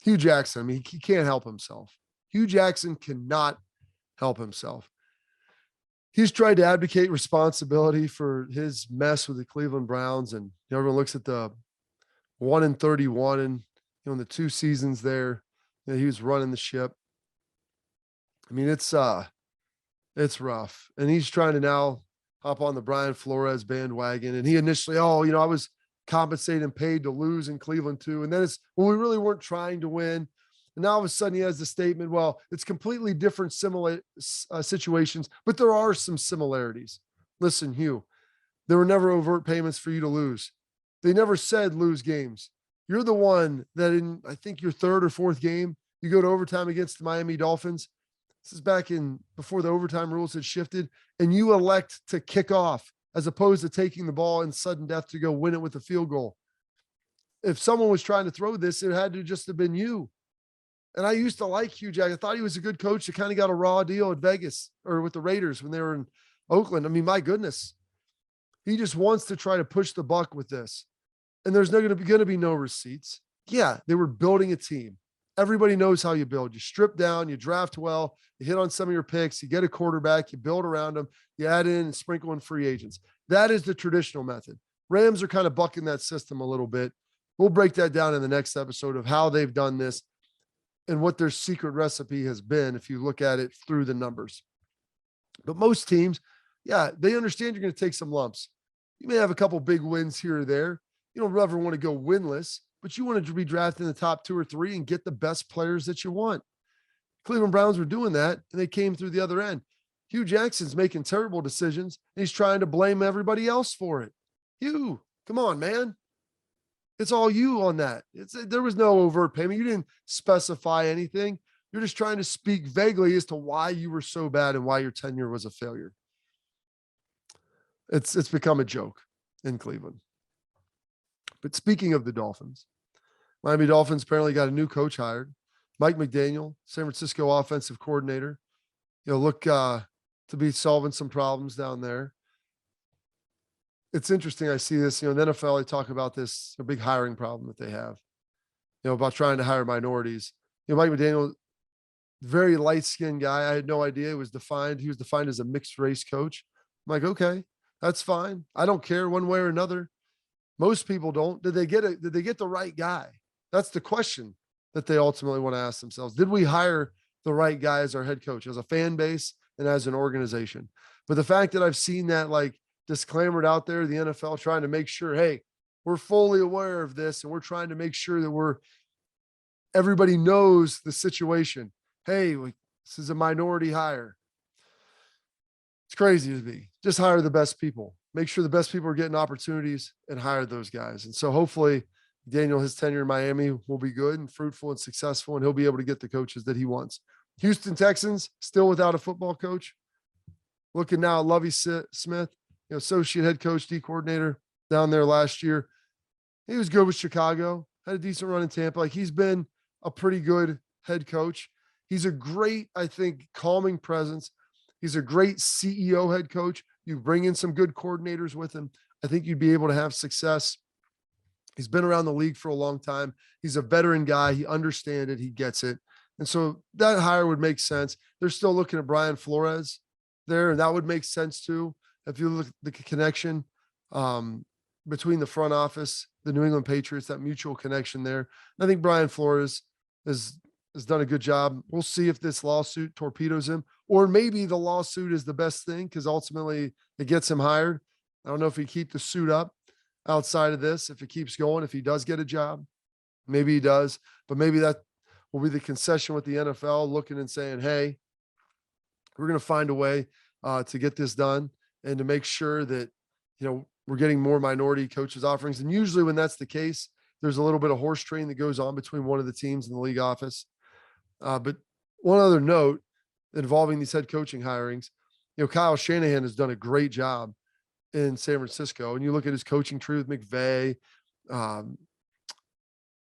Hugh Jackson, I mean, he can't help himself. Hugh Jackson cannot help himself. He's tried to advocate responsibility for his mess with the Cleveland Browns. And everyone looks at the 1-31 and, in the 2 seasons there, he was running the ship. I mean, it's rough. And he's trying to now hop on the Brian Flores bandwagon. And he initially, I was compensated and paid to lose in Cleveland too. And then it's, well, we really weren't trying to win. And now all of a sudden he has the statement, well, it's completely different situations, but there are some similarities. Listen, Hugh, there were never overt payments for you to lose. They never said lose games. You're the one that in, I think, your 3rd or 4th game, you go to overtime against the Miami Dolphins. This is back in before the overtime rules had shifted, and you elect to kick off as opposed to taking the ball in sudden death to go win it with a field goal. If someone was trying to throw this, it had to just have been you. And I used to like Hugh Jackson. I thought he was a good coach that kind of got a raw deal at Vegas or with the Raiders when they were in Oakland. I mean, my goodness, he just wants to try to push the buck with this. And there's going to be no receipts. Yeah, they were building a team. Everybody knows how you build. You strip down, you draft well, you hit on some of your picks, you get a quarterback, you build around them, you add in and sprinkle in free agents. That is the traditional method. Rams are kind of bucking that system a little bit. We'll break that down in the next episode of how they've done this and what their secret recipe has been if you look at it through the numbers. But most teams, yeah, they understand you're going to take some lumps. You may have a couple big wins here or there. You don't ever want to go winless, but you wanted to be drafted in the top 2 or 3 and get the best players that you want. Cleveland Browns were doing that, and they came through the other end. Hugh Jackson's making terrible decisions, and he's trying to blame everybody else for it. Hugh, come on, man. It's all you on that. There was no overt payment. You didn't specify anything. You're just trying to speak vaguely as to why you were so bad and why your tenure was a failure. It's become a joke in Cleveland. But speaking of the Dolphins, Miami Dolphins apparently got a new coach hired, Mike McDaniel, San Francisco offensive coordinator. Look to be solving some problems down there. It's interesting. I see this, in the NFL, they talk about this, a big hiring problem that they have, about trying to hire minorities. Mike McDaniel, very light-skinned guy. I had no idea he was defined as a mixed race coach. I'm like, okay, that's fine. I don't care one way or another. Most people don't. Did they get the right guy? That's the question that they ultimately want to ask themselves. Did we hire the right guy as our head coach, as a fan base and as an organization? But the fact that I've seen that disclaimer out there, the NFL trying to make sure, hey, we're fully aware of this and we're trying to make sure that everybody knows the situation. Hey, this is a minority hire. It's crazy to me. Just hire the best people. Make sure the best people are getting opportunities and hire those guys. And so hopefully Daniel, his tenure in Miami will be good and fruitful and successful, and he'll be able to get the coaches that he wants. Houston Texans still without a football coach. Looking now at Lovie Smith, associate head coach, D coordinator down there last year. He was good with Chicago, had a decent run in Tampa. He's been a pretty good head coach. He's a great, I think, calming presence. He's a great CEO head coach. You bring in some good coordinators with him, I think you'd be able to have success. He's been around the league for a long time. He's a veteran guy. He understands it. He gets it. And so that hire would make sense. They're still looking at Brian Flores there, and that would make sense too. If you look at the connection between the front office, the New England Patriots, that mutual connection there. I think Brian Flores has done a good job. We'll see if this lawsuit torpedoes him, or maybe the lawsuit is the best thing because ultimately it gets him hired. I don't know if he keep the suit up outside of this, if it keeps going, if he does get a job, maybe he does, but maybe that will be the concession with the NFL looking and saying, hey, we're going to find a way to get this done and to make sure that, we're getting more minority coaches offerings. And usually when that's the case, there's a little bit of horse trading that goes on between one of the teams in the league office. But one other note involving these head coaching hirings, Kyle Shanahan has done a great job in San Francisco. And you look at his coaching tree with McVay,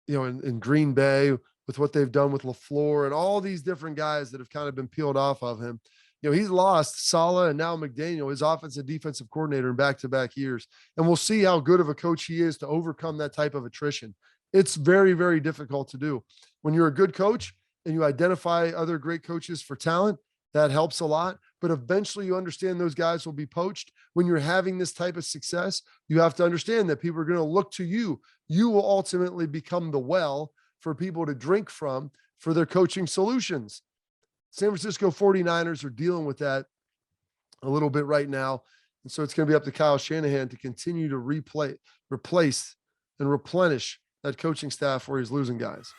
in Green Bay with what they've done with LaFleur and all these different guys that have kind of been peeled off of him. He's lost Saleh and now McDaniel, his offensive defensive coordinator, in back-to-back years. And we'll see how good of a coach he is to overcome that type of attrition. It's very, very difficult to do. When you're a good coach and you identify other great coaches for talent, that helps a lot. But eventually you understand those guys will be poached. When you're having this type of success, you have to understand that people are going to look to you. You will ultimately become the well for people to drink from for their coaching solutions. San Francisco 49ers are dealing with that a little bit right now. And so it's going to be up to Kyle Shanahan to continue to replace, and replenish that coaching staff where he's losing guys.